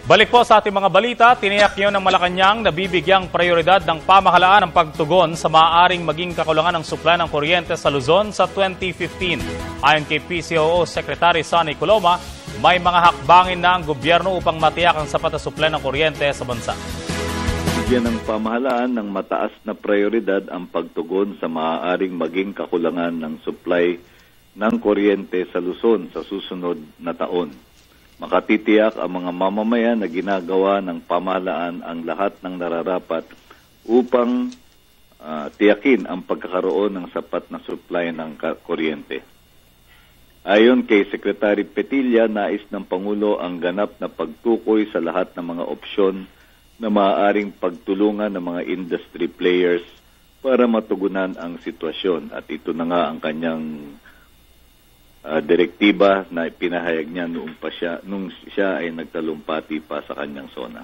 Balik po sa ating mga balita, tiniyak yun ng Malacanang na bibigyang prioridad ng pamahalaan ang pagtugon sa maaaring maging kakulangan ng supply ng kuryente sa Luzon sa 2015. Ayon kay PCOO Secretary Sonny Coloma, may mga hakbangin na ang gobyerno upang matiyak ang sapat na supply ng kuryente sa bansa. Bigyan ng pamahalaan ng mataas na prioridad ang pagtugon sa maaaring maging kakulangan ng supply ng kuryente sa Luzon sa susunod na taon. Makatitiyak ang mga mamamayan na ginagawa ng pamahalaan ang lahat ng nararapat upang tiyakin ang pagkakaroon ng sapat na supply ng kuryente. Ayon kay Secretary Petilla, nais ng Pangulo ang ganap na pagtukoy sa lahat ng mga opsyon na maaaring pagtulungan ng mga industry players para matugunan ang sitwasyon. At ito na nga ang kanyang direktiba na pinahayag niya nung siya ay nagtalumpati pa sa kanyang zona.